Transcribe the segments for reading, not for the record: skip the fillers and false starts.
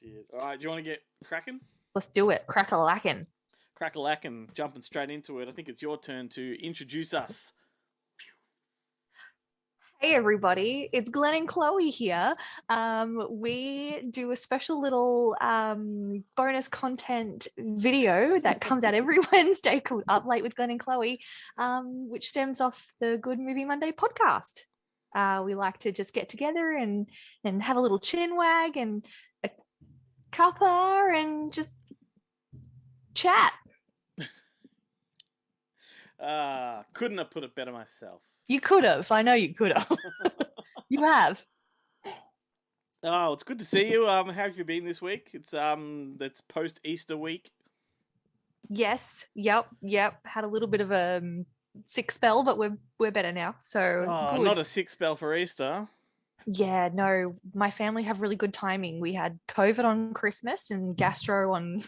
Shit. All right, do you want to get cracking? Let's do it. Crack-a-lackin'. Crack-a-lackin', jumping straight into it. I think it's your turn to introduce us. Hey everybody, it's Glenn and Chloe here. We do a special little bonus content video that comes out every Wednesday called Up Late with Glenn and Chloe, which stems off the Good Movie Monday podcast. We like to just get together and have a little chin wag and a cuppa and just chat. Couldn't have put it better myself. You could have. I know you could have. You have. Oh, it's good to see you. How have you been this week? It's post Easter week. Yes. Yep. Had a little bit of a sick spell, but we're better now. So good. Not a sick spell for Easter. Yeah, no, my family have really good timing. We had COVID on Christmas and gastro on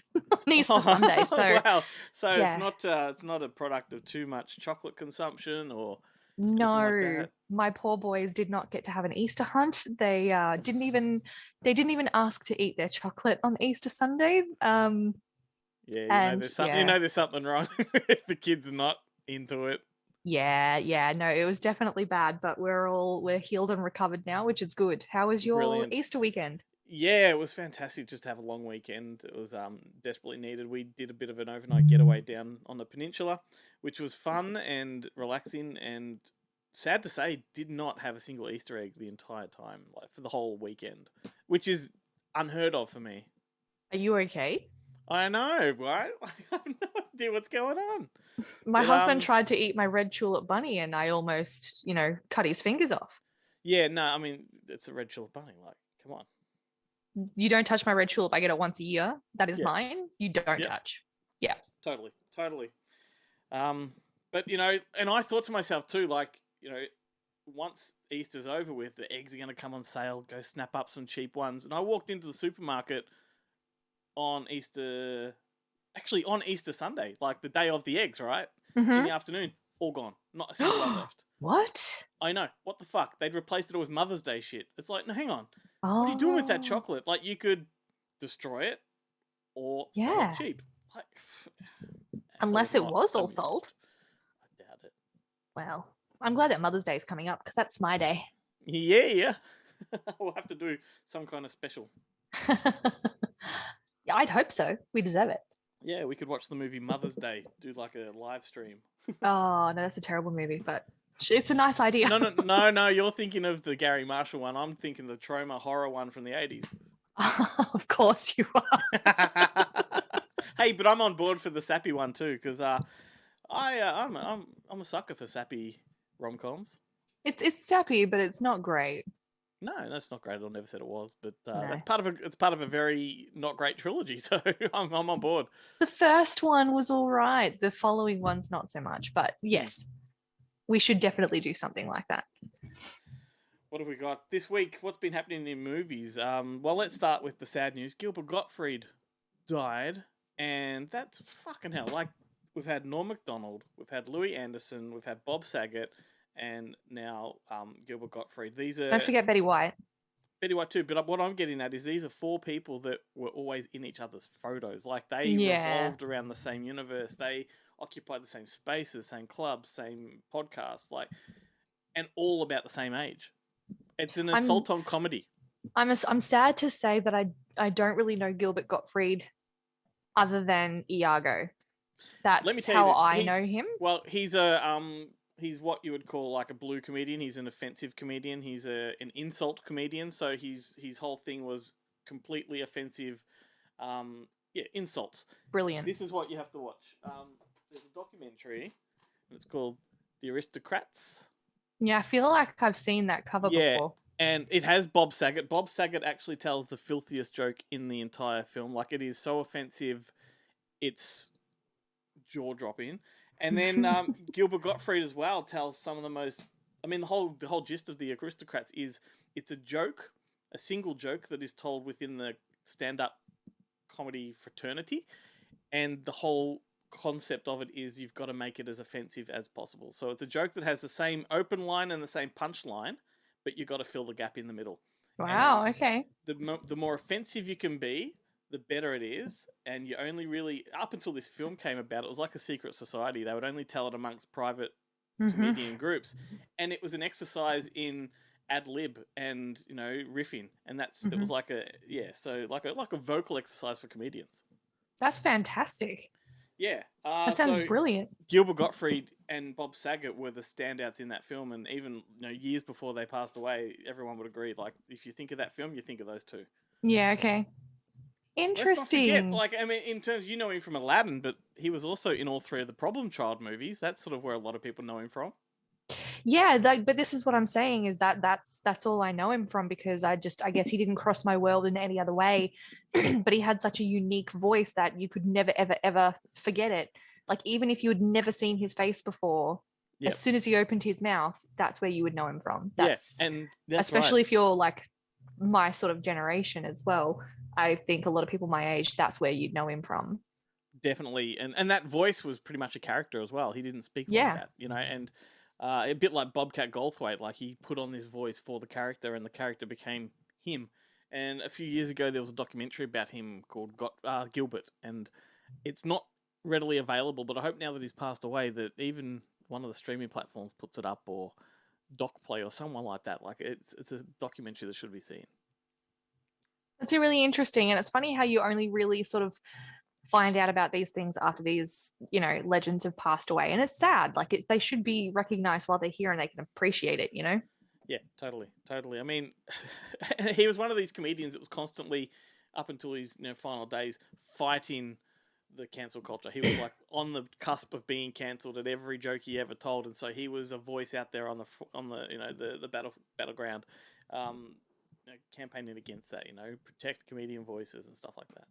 Easter Sunday. So wow. So yeah. it's not a product of too much chocolate consumption or no, like my poor boys did not get to have an Easter hunt. They didn't even ask to eat their chocolate on Easter Sunday. Yeah, there's something wrong if the kids are not into it. Yeah, no, it was definitely bad, but we're healed and recovered now, which is good. How was your Brilliant. Easter weekend? Yeah, it was fantastic just to have a long weekend. It was desperately needed. We did a bit of an overnight getaway down on the peninsula, which was fun and relaxing, and sad to say, did not have a single Easter egg the entire time, like for the whole weekend, which is unheard of for me. Are you okay? I know, right? I have no idea what's going on. My husband tried to eat my red tulip bunny and I almost, cut his fingers off. Yeah, no, I mean, it's a red tulip bunny. Like, come on. You don't touch my red tulip. I get it once a year. That is mine. You don't touch. Yeah. Totally. But, and I thought to myself too, like, once Easter's over with, the eggs are going to come on sale, go snap up some cheap ones. And I walked into the supermarket on Easter Sunday, like the day of the eggs, right? Mm-hmm. In the afternoon, all gone. Not a single one left. What? I know. What the fuck? They'd replaced it with Mother's Day shit. It's like, no, hang on. What are you doing with that chocolate? Like, you could destroy it or sell it cheap. Like, unless it was all sold. I doubt it. Well, I'm glad that Mother's Day is coming up because that's my day. Yeah. We'll have to do some kind of special. Yeah, I'd hope so. We deserve it. Yeah, we could watch the movie Mother's Day, do like a live stream. Oh, no, that's a terrible movie, but it's a nice idea. No, you're thinking of the Gary Marshall one. I'm thinking the trauma horror one from the 80s. Of course you are. Hey, but I'm on board for the sappy one too, because I'm a sucker for sappy rom-coms. It's sappy, but it's not great. No, that's not great. I never said it was, but that's part of a very not great trilogy. So I'm on board. The first one was all right. The following one's not so much, but yes, we should definitely do something like that. What have we got this week? What's been happening in movies? Well, let's start with the sad news. Gilbert Gottfried died, and that's fucking hell. Like, we've had Norm Macdonald, we've had Louis Anderson, we've had Bob Saget, and now Gilbert Gottfried. Don't forget Betty White. Betty White too, but what I'm getting at is these are four people that were always in each other's photos. Like, they revolved around the same universe. They occupied the same spaces, same clubs, same podcasts, like, and all about the same age. It's an assault on comedy. I'm sad to say that I don't really know Gilbert Gottfried other than Iago. That's how I know him. Well, he's he's what you would call like a blue comedian. He's an offensive comedian. He's an insult comedian. So his whole thing was completely offensive. Insults. Brilliant. This is what you have to watch. There's a documentary. It's called The Aristocrats. Yeah, I feel like I've seen that cover before. And it has Bob Saget. Bob Saget actually tells the filthiest joke in the entire film. Like, it is so offensive, it's jaw-dropping. And then Gilbert Gottfried as well tells some of the most... I mean, the whole gist of The Aristocrats is it's a joke, a single joke that is told within the stand-up comedy fraternity. And the whole concept of it is you've got to make it as offensive as possible. So it's a joke that has the same open line and the same punch line, but you've got to fill the gap in the middle. And Wow. Okay. the more offensive you can be, the better it is. And you only really, up until this film came about, it was like a secret society. They would only tell it amongst private Mm-hmm. comedian groups, and it was an exercise in ad lib and riffing, and it Mm-hmm. was like a vocal exercise for comedians. That's fantastic. Yeah. That sounds So brilliant. Gilbert Gottfried and Bob Saget were the standouts in that film, and even years before they passed away, everyone would agree. Like, if you think of that film, you think of those two. Yeah. Okay. Let's not forget, Interesting. like, I mean, in terms, him from Aladdin, but he was also in all three of the Problem Child movies. That's sort of where a lot of people know him from. Yeah, like, but this is what I'm saying is that that's all I know him from, because I guess he didn't cross my world in any other way. But he had such a unique voice that you could never ever ever forget it. Like, even if you had never seen his face before, as Yep. soon as he opened his mouth, that's where you would know him from. Yeah, That's and that's right. especially if you're like my sort of generation as well. I think a lot of people my age, that's where you'd know him from. Definitely, and that voice was pretty much a character as well. He didn't speak like Yeah. that, and a bit like Bobcat Goldthwait, like he put on this voice for the character, and the character became him. And a few years ago, there was a documentary about him called Gilbert, and it's not readily available. But I hope now that he's passed away, that even one of the streaming platforms puts it up, or DocPlay or someone like that. Like, it's a documentary that should be seen. It's really interesting. And it's funny how you only really sort of find out about these things after these, legends have passed away. And it's sad. Like, they should be recognized while they're here and they can appreciate it. Yeah, totally, totally. I mean, he was one of these comedians that was constantly, up until his final days, fighting the cancel culture. He was like on the cusp of being cancelled at every joke he ever told, and so he was a voice out there on the battleground, campaigning against that. Protect comedian voices and stuff like that.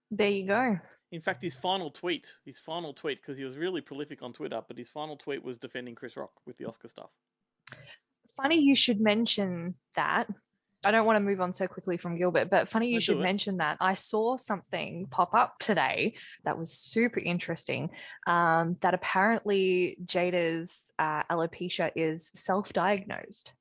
There you go. In fact, his final tweet, because he was really prolific on Twitter, but his final tweet was defending Chris Rock with the Oscar stuff. Funny you should mention that. I don't want to move on so quickly from Gilbert, but funny you should mention that. I saw something pop up today that was super interesting. That apparently Jada's alopecia is self-diagnosed.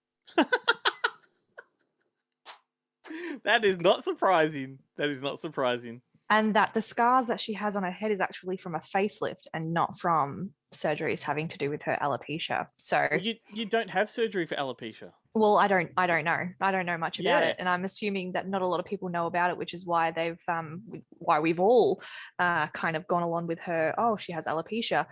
That is not surprising. That is not surprising. And that the scars that she has on her head is actually from a facelift and not from surgeries having to do with her alopecia. So, well, you don't have surgery for alopecia. Well, I don't know. I don't know much about it, and I'm assuming that not a lot of people know about it, which is why why we've all kind of gone along with her. Oh, she has alopecia.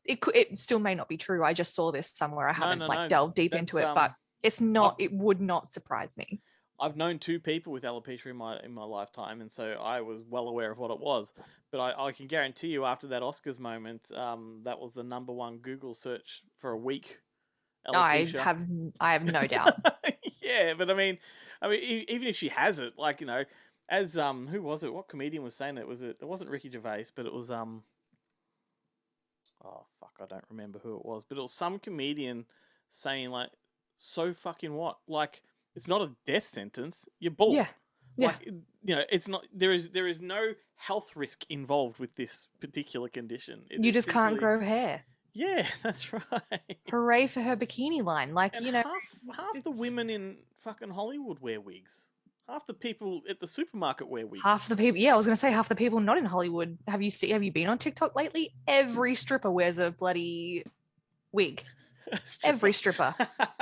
It still may not be true. I just saw this somewhere. I haven't delved deep into it, but it's not. It would not surprise me. I've known two people with alopecia in my lifetime, and so I was well aware of what it was. But I can guarantee you, after that Oscars moment, that was the number one Google search for a week. Alopecia. I have no doubt. Yeah, but I mean, even if she has it, like, as who was it? What comedian was saying it? It wasn't Ricky Gervais, but it was oh fuck, I don't remember who it was, but it was some comedian saying, like, so fucking what? Like, it's not a death sentence. You're bald. Yeah. Like, it's not. There is no health risk involved with this particular condition. You just can't grow hair. Yeah, that's right. Hooray for her bikini line. Like, and half the women in fucking Hollywood wear wigs. Half the people at the supermarket wear wigs. Half the people, I was going to say half the people not in Hollywood. Have you been on TikTok lately? Every stripper wears a bloody wig. Stripper. Every stripper.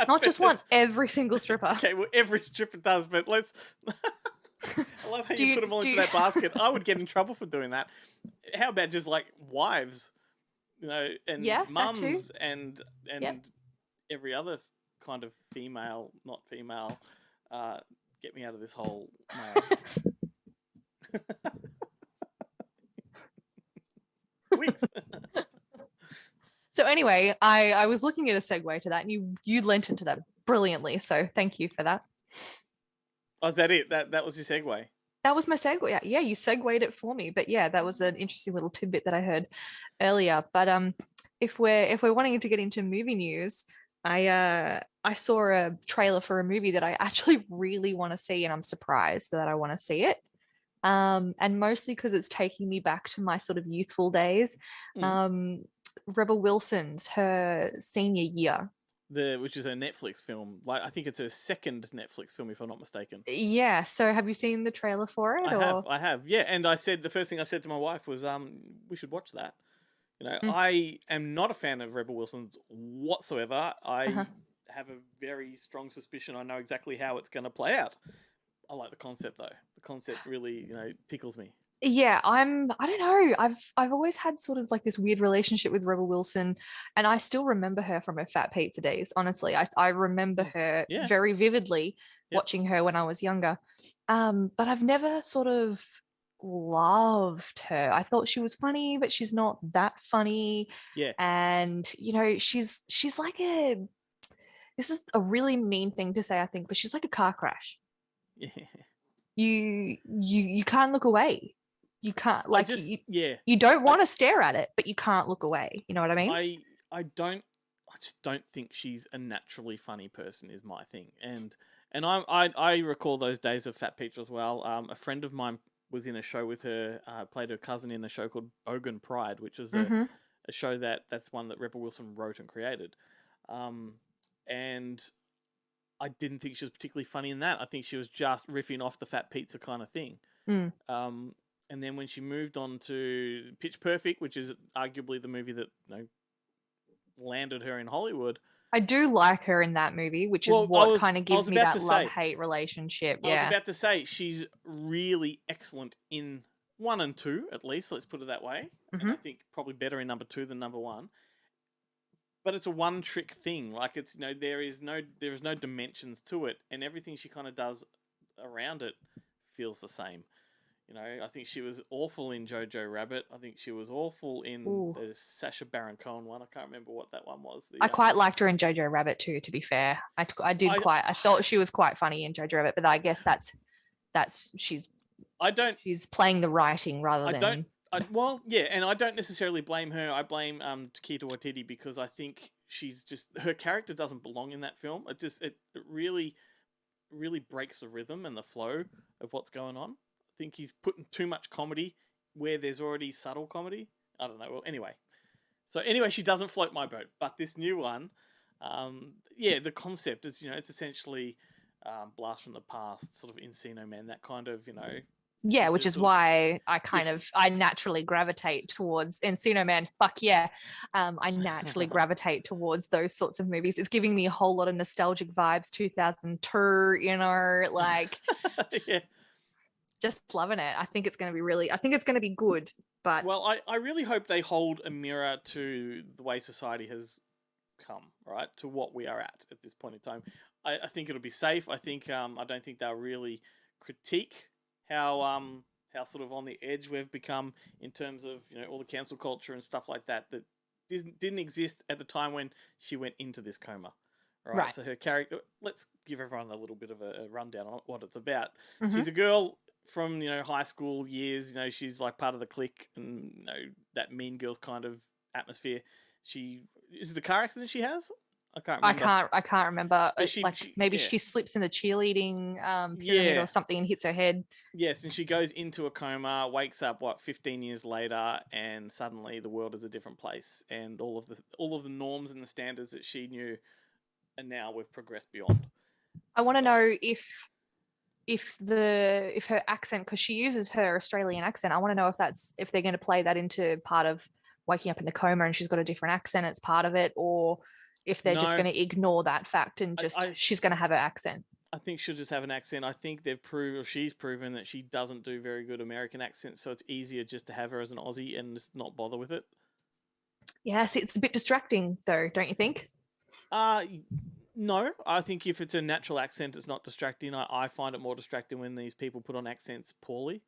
Not just one, every single stripper. Okay, well, every stripper does, but let's... I love how you put them all into that basket. I would get in trouble for doing that. How about just, like, wives? And mums and every other kind of female, not female, get me out of this hole now. Wigs. So anyway, I was looking at a segue to that, and you lent into that brilliantly. So thank you for that. Oh, is that it? That was your segue? That was my segue. Yeah, you segued it for me. But yeah, that was an interesting little tidbit that I heard earlier. But if we're wanting to get into movie news, I saw a trailer for a movie that I actually really want to see, and I'm surprised that I want to see it. And mostly because it's taking me back to my sort of youthful days. Rebel Wilson's her senior year. which is a Netflix film. Like I think it's her second Netflix film, if I'm not mistaken. Yeah. So have you seen the trailer for it, or? I have, yeah. And I said the first thing I said to my wife was, we should watch that. You know, Mm. I am not a fan of Rebel Wilson's whatsoever. Uh-huh. I have a very strong suspicion I know exactly how it's going to play out. I like the concept though. The concept really, tickles me. Yeah, I don't know. I've always had sort of like this weird relationship with Rebel Wilson, and I still remember her from her Fat Pizza days. Honestly, I remember her Yeah. very vividly, Yep. watching her when I was younger. But I've never sort of loved her. I thought she was funny, but she's not that funny. Yeah. And she's like a this is a really mean thing to say, I think, but she's like a car crash. Yeah. You can't look away. You can't like yeah. you don't want to stare at it, but you can't look away. You know what I mean? I just don't think she's a naturally funny person is my thing. And I recall those days of Fat Peach as well. A friend of mine was in a show with her, played her cousin in a show called Bogan Pride, which is a show that's one that Rebel Wilson wrote and created. And I didn't think she was particularly funny in that. I think she was just riffing off the Fat Pizza kind of thing. And then when she moved on to Pitch Perfect, which is arguably the movie that landed her in Hollywood. I do like her in that movie, which is what kind of gives me that love-hate relationship. Yeah. I was about to say she's really excellent in 1 and 2, at least. Let's put it that way. And I think probably better in number 2 than number 1. But it's a one-trick thing. Like it's there is no dimensions to it, and everything she kind of does around it feels the same. I think she was awful in Jojo Rabbit. I think she was awful in the Sacha Baron Cohen one. I can't remember what that one was. I quite liked her in Jojo Rabbit too, to be fair. I thought she was quite funny in Jojo Rabbit, but I guess she's playing the writing rather than... and I don't necessarily blame her. I blame Taika Waititi because I think she's just... Her character doesn't belong in that film. It really, really breaks the rhythm and the flow of what's going on. I think he's putting too much comedy where there's already subtle comedy. I don't know. Well, anyway. She doesn't float my boat. But this new one, the concept is, it's essentially Blast from the Past, sort of Encino Man, that kind of, Yeah, which is why I naturally gravitate towards Encino Man. Fuck yeah. I naturally gravitate towards those sorts of movies. It's giving me a whole lot of nostalgic vibes, 2002, like... Yeah. Just loving it. I think it's going to be good. But well, I really hope they hold a mirror to the way society has come, right? To what we are at this point in time. I think it'll be safe. I think I don't think they'll really critique how sort of on the edge we've become in terms of all the cancel culture and stuff like that didn't exist at the time when she went into this coma. Right. So her character. Let's give everyone a little bit of a rundown on what it's about. She's a girl from high school years. She's like part of the clique and that Mean Girls kind of atmosphere. Is it a car accident she has? I can't remember. I can't remember. She slips in the cheerleading pyramid or something and hits her head. Yes, and she goes into a coma, wakes up 15 years later, and suddenly the world is a different place, and all of the norms and the standards that she knew, and now we've progressed beyond. I want to know if her accent, because she uses her Australian accent, I want to know if they're going to play that into part of waking up in the coma and she's got a different accent, it's part of it, or if they're just going to ignore that fact and she's going to have her accent. I think she'll just have an accent. I think she's proven that she doesn't do very good American accents, so it's easier just to have her as an Aussie and just not bother with it. Yes, it's a bit distracting though, don't you think? No, I think if it's a natural accent, it's not distracting. I find it more distracting when these people put on accents poorly.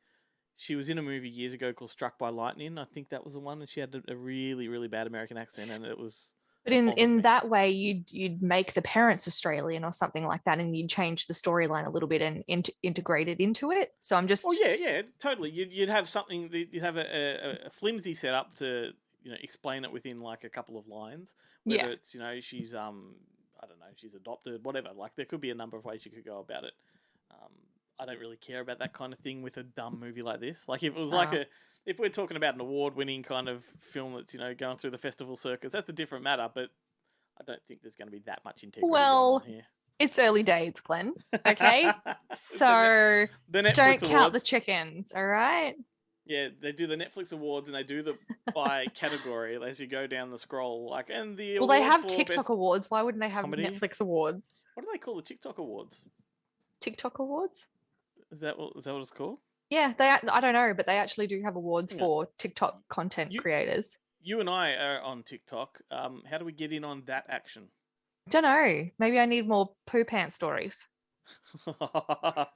She was in a movie years ago called Struck by Lightning. I think that was the one, and she had a really, really bad American accent, and it was... But in that way, you'd make the parents Australian or something like that, and you'd change the storyline a little bit and integrate it into it. So I'm just... Oh, yeah, totally. You'd have something... You'd have a flimsy setup to explain it within like a couple of lines. Whether it's she's I don't know, she's adopted, whatever. Like there could be a number of ways you could go about it. I don't really care about that kind of thing with a dumb movie like this. Like if it was if we're talking about an award-winning kind of film that's going through the festival circuits, that's a different matter. But I don't think there's going to be that much integrity going Well, on here. it's early days, Glenn. Okay, The so Netflix don't count the Awards. chickens. All right. Yeah, they do the Netflix Awards and they do the by category as you go down the scroll. Like, and the Well, they award have for TikTok best awards. Why wouldn't they have comedy. Netflix awards? What do they call the TikTok Awards? TikTok awards? Is that what it's called? Yeah, I don't know, but they actually do have awards Yeah. for TikTok content creators. You and I are on TikTok. How do we get in on that action? Don't know. Maybe I need more poo pants stories. I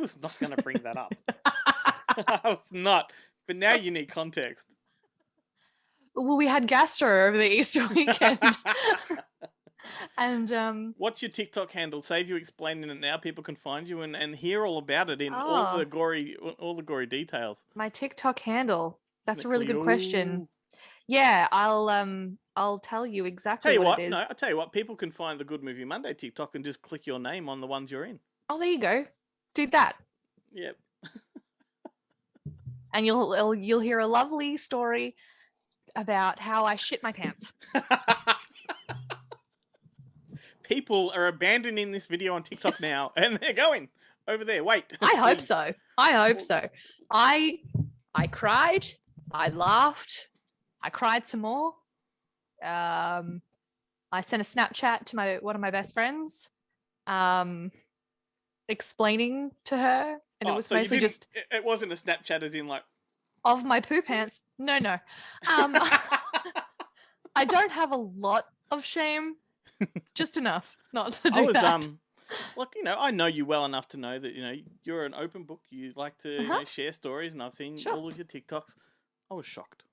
was not going to bring that up. I was not. But now you need context. Well, we had gastro over the Easter weekend. And what's your TikTok handle? Save you explaining it now. People can find you and hear all about it in all the gory details. My TikTok handle. That's a really Cleo? good question. Yeah, I'll tell you exactly what it is. No, I'll tell you what. People can find the Good Movie Monday TikTok and just click your name on the ones you're in. Oh, there you go. Do that. Yep. And you'll hear a lovely story about how I shit my pants. People are abandoning this video on TikTok now, and they're going over there. Wait. I hope so. I hope so. I cried. I laughed. I cried some more. I sent a Snapchat to one of my best friends, explaining to her, and it was so mostly just. It wasn't a Snapchat, as in like of my poo pants. No. I don't have a lot of shame, just enough not to do that. Look, I know you well enough to know that you're an open book. You like to share stories, and I've seen all of your TikToks. I was shocked.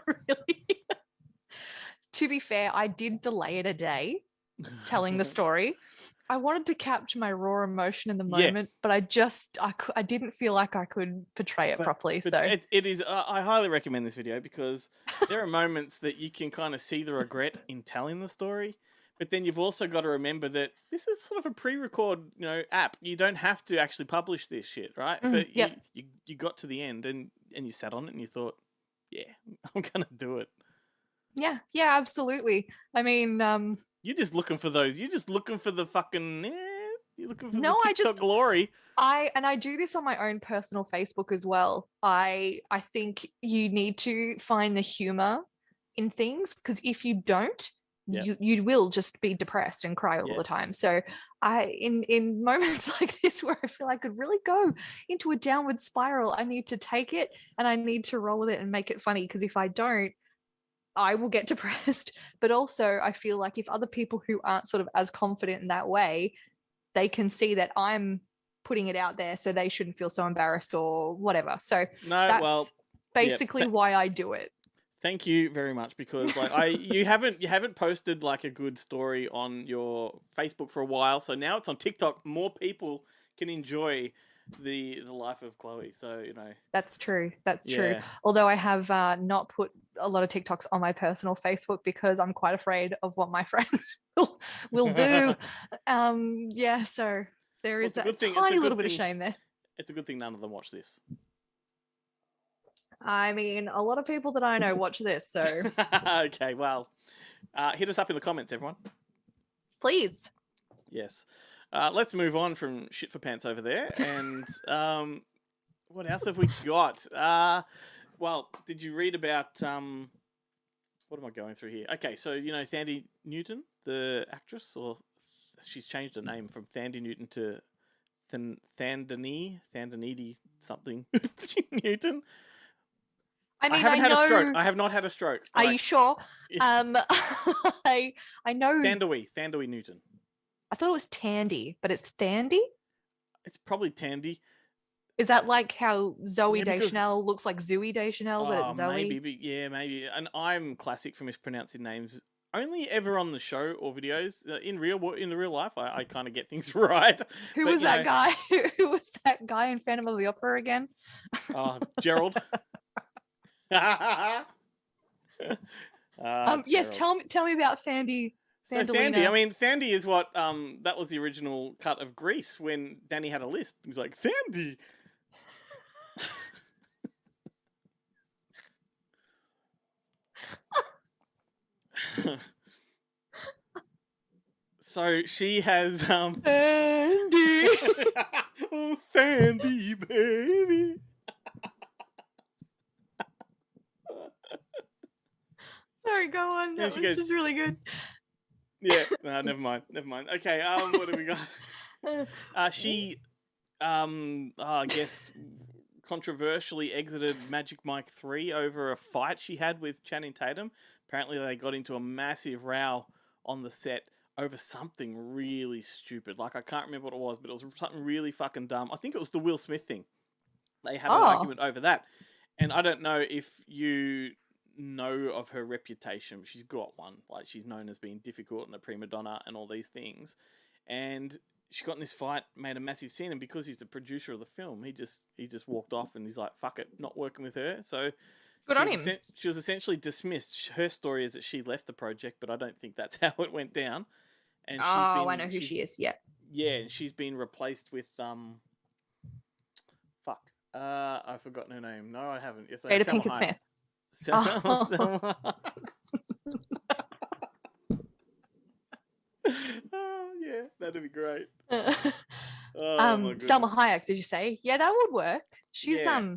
Really? To be fair, I did delay it a day telling the story. I wanted to capture my raw emotion in the moment, but I didn't feel like I could portray it properly. But so it is. I highly recommend this video because there are moments that you can kind of see the regret in telling the story. But then you've also got to remember that this is sort of a pre-record, app. You don't have to actually publish this shit, right? But you got to the end and you sat on it and you thought, yeah, I'm gonna do it. Yeah, absolutely. I mean, you're just looking for those. You're just looking for the fucking. You're looking for the TikTok glory. I do this on my own personal Facebook as well. I think you need to find the humor in things, because if you don't, you will just be depressed and cry all the time. So in moments like this where I feel I could really go into a downward spiral, I need to take it and I need to roll with it and make it funny, because if I don't, I will get depressed. But also I feel like if other people who aren't sort of as confident in that way, they can see that I'm putting it out there, so they shouldn't feel so embarrassed or whatever. So that's basically why I do it. Thank you very much, because you haven't posted like a good story on your Facebook for a while, so now it's on TikTok. More people can enjoy the life of Chloe. So that's true. Although I have not put a lot of TikToks on my personal Facebook because I'm quite afraid of what my friends will do. So there is that tiny little bit of shame there. It's a good thing none of them watch this. I mean, a lot of people that I know watch this, so. Okay, well, hit us up in the comments, everyone. Please. Yes. Let's move on from shit for pants over there. And what else have we got? Well, did you read about... what am I going through here? Okay, so, Thandie Newton, the actress, or she's changed her name from Thandie Newton to Thandinidi something Newton. I mean, I haven't had a stroke. I have not had a stroke. Are you sure? I know. Thandie Newton. I thought it was Tandy, but it's Thandie? It's probably Tandy. Is that like how Zoe Deschanel looks like Zooey Deschanel, but it's Zoe? Maybe. And I'm classic for mispronouncing names. Only ever on the show or videos. In the real life, I kind of get things right. Who was that guy? Who was that guy in Phantom of the Opera again? Gerald. Yes, tell me about Thandie. So Thandie is what that was the original cut of Grease when Danny had a lisp. He's like, Thandie. So she has Sandy. oh, Sandy, baby. Sorry, go on. And That she was goes, just really good. yeah, no, never mind. Okay, what do we got? She, I guess, controversially exited Magic Mike 3 over a fight she had with Channing Tatum. Apparently, they got into a massive row on the set over something really stupid. Like, I can't remember what it was, but it was something really fucking dumb. I think it was the Will Smith thing. They had an argument over that. And I don't know if you know of her reputation. She's got one. Like, she's known as being difficult and a prima donna and all these things. And she got in this fight, made a massive scene, and because he's the producer of the film, he just walked off and he's like, fuck it, not working with her. So good on him. She was essentially dismissed. Her story is that she left the project, but I don't think that's how it went down. And I know who she is. Yeah. Yeah, and she's been replaced with I've forgotten her name. No, I haven't. It's Jada Pinkett Smith. Selma. Oh, yeah, that'd be great. My Selma Hayek, did you say? Yeah, that would work. She's Yeah.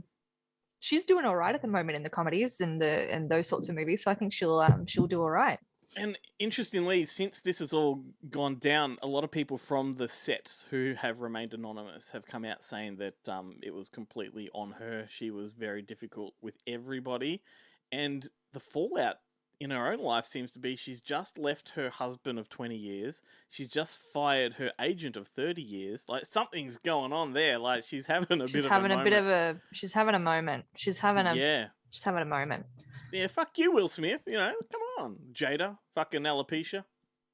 she's doing all right at the moment in the comedies and those sorts of movies. So I think she'll do all right. And interestingly, since this has all gone down, a lot of people from the set who have remained anonymous have come out saying that it was completely on her. She was very difficult with everybody. And the fallout in her own life seems to be she's just left her husband of 20 years. She's just fired her agent of 30 years. Like, something's going on there. Like, she's having a bit of a moment. She's having a moment. She's having a moment. Yeah, fuck you, Will Smith. You know, come on. Jada, fucking alopecia.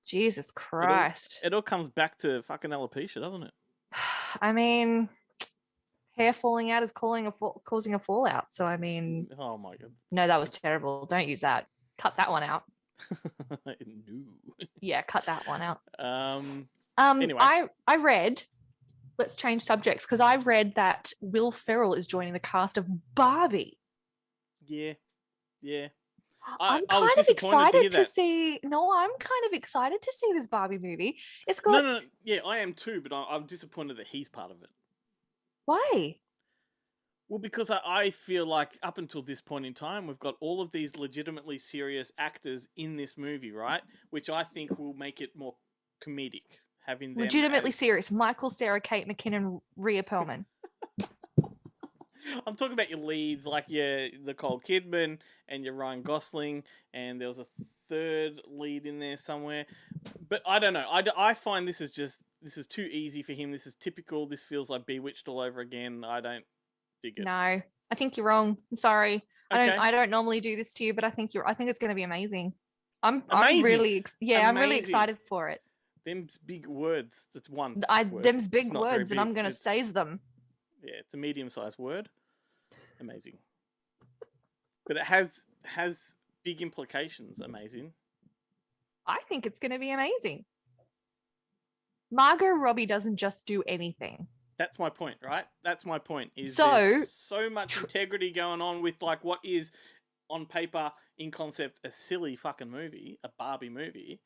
Jesus Christ. It all comes back to fucking alopecia, doesn't it? I mean, hair falling out is causing a fallout. So, I mean... Oh, my God. No, that was terrible. Don't use that. Cut that one out. No. Yeah, cut that one out. Anyway. I read... Let's change subjects, because I read that Will Ferrell is joining the cast of Barbie. Yeah. I'm kind of excited to see. No, I'm kind of excited to see this Barbie movie. It's got no. Yeah, I am too, but I'm disappointed that he's part of it. Why? Well, because I feel like up until this point in time, we've got all of these legitimately serious actors in this movie, right? Which I think will make it more comedic. Having them legitimately serious. Michael Cera, Kate McKinnon, Rhea Perlman. I'm talking about your leads, like your Nicole Kidman and your Ryan Gosling, and there was a third lead in there somewhere. But I don't know. I find this is too easy for him. This is typical. This feels like Bewitched all over again. I don't dig it. No, I think you're wrong. I'm sorry. Okay. I don't normally do this to you, but I think it's going to be amazing. I'm really excited for it. Them's big words. That's one. Them's big words, and I'm going to seize them. Yeah, it's a medium-sized word. Amazing. But it has big implications. Amazing. I think it's going to be amazing. Margot Robbie doesn't just do anything. That's my point, right? That's my point. There's so much integrity going on with like what is on paper, in concept, a silly fucking movie, a Barbie movie,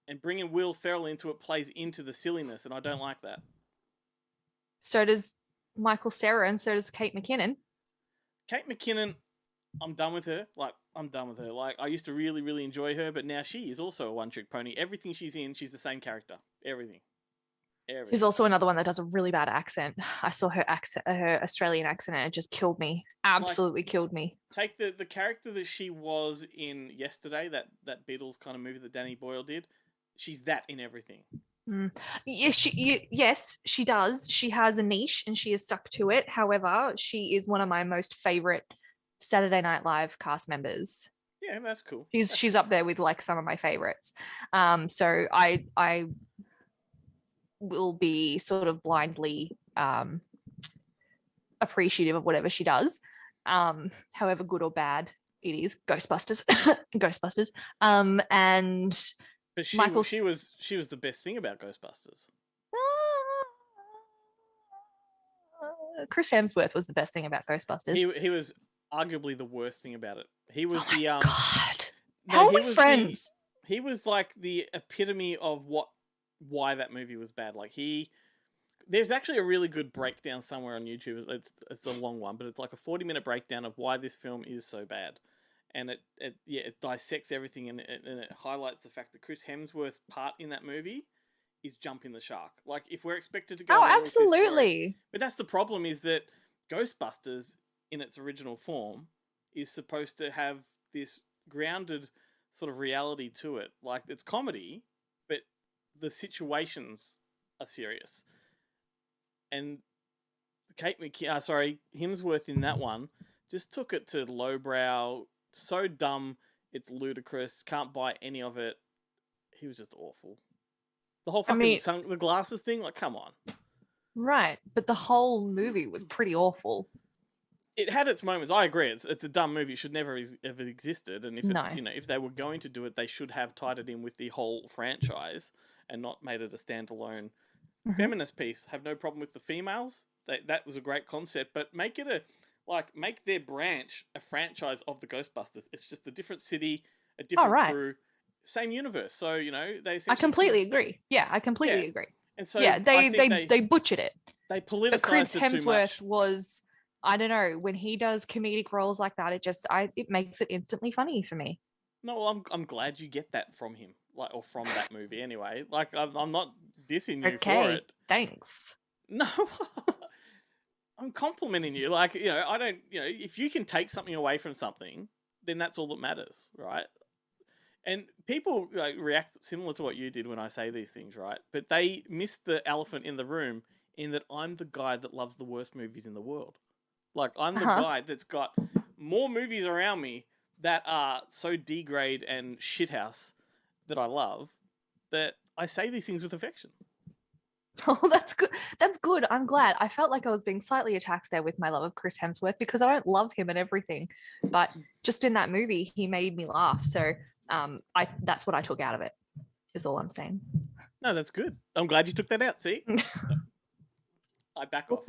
and bringing Will Ferrell into it plays into the silliness, and I don't like that. So does Michael Cera, and so does Kate McKinnon. Kate McKinnon, I'm done with her. Like, I used to really, really enjoy her, but now she is also a one-trick pony. Everything she's in, she's the same character. Everything. She's also another one that does a really bad accent. I saw her Australian accent, and it just killed me. Absolutely killed me. Take the character that she was in Yesterday, that Beatles kind of movie that Danny Boyle did. She's that in everything. Yes, she does. She has a niche and she is stuck to it. However, she is one of my most favorite Saturday Night Live cast members. Yeah, that's cool. She's up there with like some of my favorites. So I will be sort of blindly appreciative of whatever she does. However good or bad it is. Ghostbusters. And but she was the best thing about Ghostbusters. Chris Hemsworth was the best thing about Ghostbusters. He was arguably the worst thing about it. He was God. No, how are we friends? He was like the epitome of what why that movie was bad. Like there's actually a really good breakdown somewhere on YouTube. It's a long one, but it's like a 40-minute breakdown of why this film is so bad. And it dissects everything, and it highlights the fact that Chris Hemsworth's part in that movie is jumping the shark. Like, if we're expected to go Oh, along with this story, absolutely. but that's the problem, is that Ghostbusters in its original form is supposed to have this grounded sort of reality to it. Like, it's comedy, but the situations are serious. And Hemsworth in that one just took it to lowbrow, so dumb, it's ludicrous, can't buy any of it. He was just awful. The whole fucking the glasses thing, like, come on. Right, but the whole movie was pretty awful. It had its moments. I agree. It's a dumb movie. It should never have existed. And if they were going to do it, they should have tied it in with the whole franchise and not made it a standalone feminist piece. Have no problem with the females. That was a great concept, but make their branch a franchise of the Ghostbusters. It's just a different city, a different crew, same universe. So I completely agree. Yeah, I completely agree. And so they butchered it. They politicized but Chris it too much. Hemsworth was, I don't know, when he does comedic roles like that, it makes it instantly funny for me. No, well, I'm glad you get that from him, or from that movie anyway. Like, I'm not dissing you for it. Thanks. No, I'm complimenting you. Like, I don't, if you can take something away from something, then that's all that matters, right? And people react similar to what you did when I say these things, right? But they miss the elephant in the room, in that I'm the guy that loves the worst movies in the world. Like, I'm the guy that's got more movies around me that are so degrade and shithouse that I love, that I say these things with affection. Oh, that's good. That's good. I'm glad. I felt like I was being slightly attacked there with my love of Chris Hemsworth, because I don't love him and everything, but just in that movie, he made me laugh. So that's what I took out of it, is all I'm saying. No, that's good. I'm glad you took that out. See? I back off.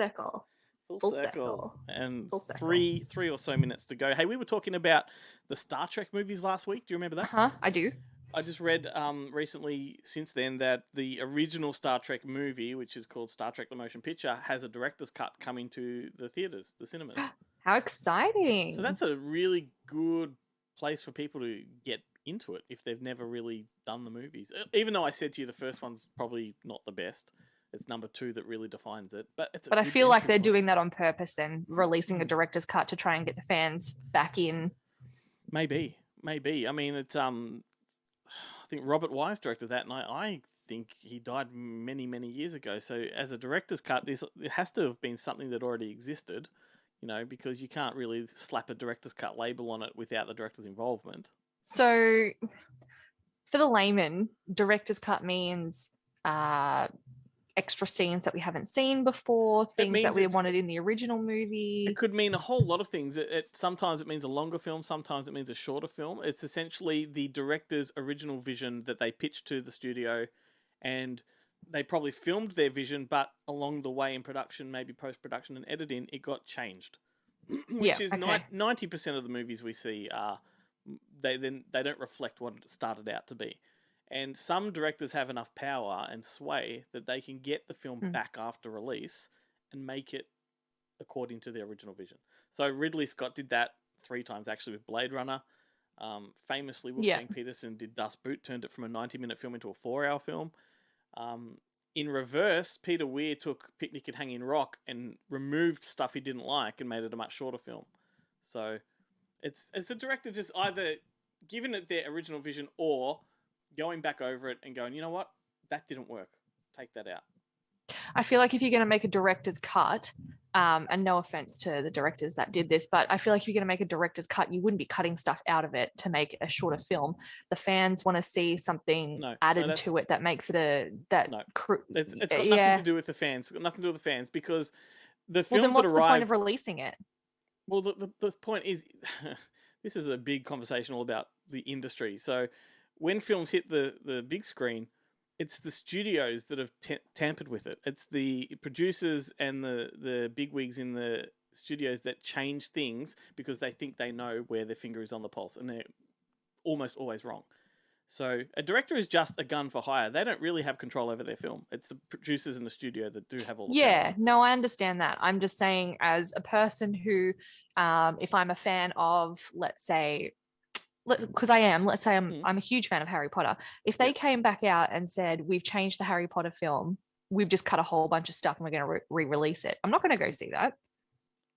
Full circle. And Full circle. Three or so minutes to go. Hey, we were talking about the Star Trek movies last week. Do you remember that? I do. I just read recently, since then, that the original Star Trek movie, which is called Star Trek: The Motion Picture, has a director's cut coming to the theaters, the cinemas. How exciting! So that's a really good place for people to get into it if they've never really done the movies. Even though I said to you the first one's probably not the best. It's number 2 that really defines it. But I feel like they're doing that on purpose, then, releasing a director's cut to try and get the fans back in. Maybe. I mean, it's I think Robert Wise directed that, and I think he died many, many years ago. So as a director's cut, it has to have been something that already existed, because you can't really slap a director's cut label on it without the director's involvement. So for the layman, director's cut means extra scenes that we haven't seen before, things that we wanted in the original movie. It could mean a whole lot of things. Sometimes it means a longer film, sometimes it means a shorter film. It's essentially the director's original vision that they pitched to the studio, and they probably filmed their vision, but along the way in production, maybe post-production and editing, it got changed. Which is 90% of the movies we see are they don't reflect what it started out to be. And some directors have enough power and sway that they can get the film back after release and make it according to the original vision. So Ridley Scott did that 3 times, actually, with Blade Runner. Famously, Wolfgang Peterson did Dust Boot, turned it from a 90-minute film into a 4-hour film. In reverse, Peter Weir took Picnic at Hanging Rock and removed stuff he didn't like and made it a much shorter film. So it's a director just either giving it their original vision or going back over it and going, you know what, that didn't work, take that out. I feel like if you're going to make a director's cut, and no offense to the directors that did this, but I feel like if you're going to make a director's cut, you wouldn't be cutting stuff out of it to make a shorter film. The fans want to see something added to it that makes it it's got nothing to do with the fans. It's got nothing to do with the fans, because the films then what's that the arrive... point of releasing it? Well, the point is, this is a big conversation all about the industry. So when films hit the big screen, it's the studios that have tampered with it. It's the producers and the bigwigs in the studios that change things because they think they know where their finger is on the pulse, and they're almost always wrong. So a director is just a gun for hire. They don't really have control over their film. It's the producers in the studio that do have all the Yeah, power. no, I understand that. I'm just saying, as a person who, if I'm a fan of, let's say, because let's say I'm a huge fan of Harry Potter. If they came back out and said, we've changed the Harry Potter film, we've just cut a whole bunch of stuff and we're going to re-release it, I'm not going to go see that.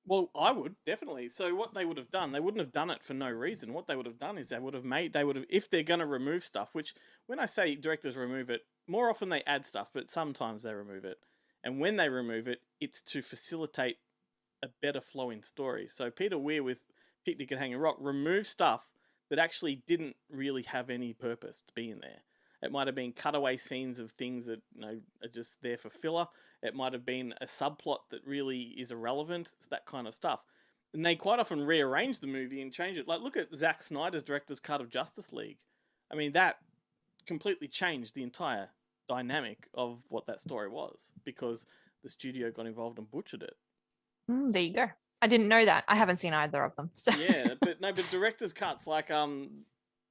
Well, I would definitely. So what they would have done, they wouldn't have done it for no reason. What they would have done is they would have, if they're going to remove stuff, which when I say directors remove it, more often they add stuff, but sometimes they remove it. And when they remove it, it's to facilitate a better flowing story. So Peter Weir with Picnic at Hanging Rock removed stuff that actually didn't really have any purpose to be in there. It might have been cutaway scenes of things that are just there for filler. It might have been a subplot that really is irrelevant, that kind of stuff. And they quite often rearrange the movie and change it. Like, look at Zack Snyder's director's cut of Justice League. I mean, that completely changed the entire dynamic of what that story was because the studio got involved and butchered it. There you go. I didn't know that. I haven't seen either of them. So. Yeah, but director's cuts, like,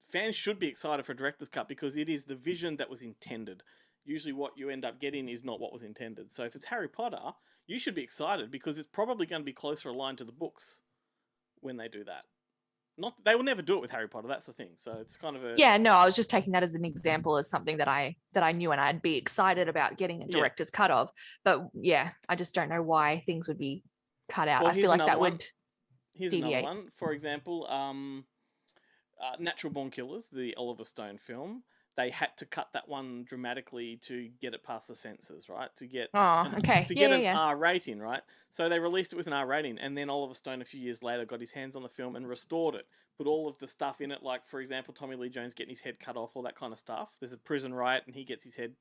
fans should be excited for a director's cut because it is the vision that was intended. Usually what you end up getting is not what was intended. So if it's Harry Potter, you should be excited because it's probably going to be closer aligned to the books when they do that. They will never do it with Harry Potter, that's the thing. So it's kind of a... Yeah, no, I was just taking that as an example as something that I knew and I'd be excited about getting a director's cut of. But yeah, I just don't know why things would be cut out. Well, I feel like that would Here's deviate. another one. For example, Natural Born Killers, the Oliver Stone film, they had to cut that one dramatically to get it past the censors, right? To get an R rating, right? So they released it with an R rating, and then Oliver Stone a few years later got his hands on the film and restored it, put all of the stuff in it, like, for example, Tommy Lee Jones getting his head cut off, all that kind of stuff. There's a prison riot, and he gets his head...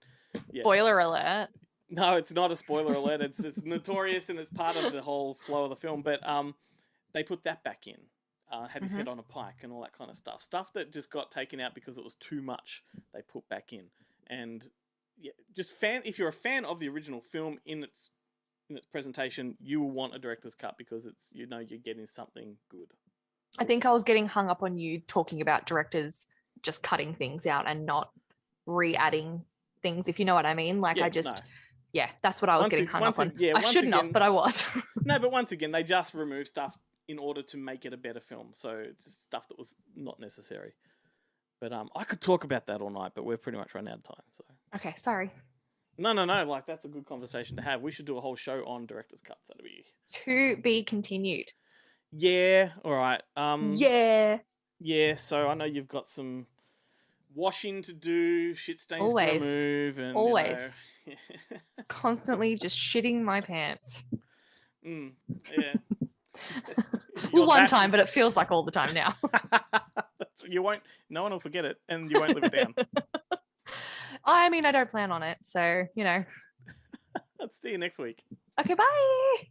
Spoiler alert. No, it's not a spoiler alert. It's notorious, and it's part of the whole flow of the film, but they put that back in. Had his head on a pike and all that kind of stuff. Stuff that just got taken out because it was too much, they put back in. And yeah, if you're a fan of the original film in its presentation, you will want a director's cut because it's you're getting something good. I think I was getting hung up on you talking about directors just cutting things out and not re-adding things, if you know what I mean. Like that's what I was getting hung up on. I shouldn't have, but I was. No, but once again, they just remove stuff in order to make it a better film. So it's just stuff that was not necessary. But I could talk about that all night, but we're pretty much run out of time. So okay, sorry. No. Like, that's a good conversation to have. We should do a whole show on director's cuts. That'd be to be continued. Yeah. All right. Yeah. So I know you've got some washing to do, shit stains to remove, and always. Constantly just shitting my pants. Yeah. Well, one time, but it feels like all the time now. No one will forget it, and you won't live it down. I mean, I don't plan on it, so, Let's see you next week. Okay, bye.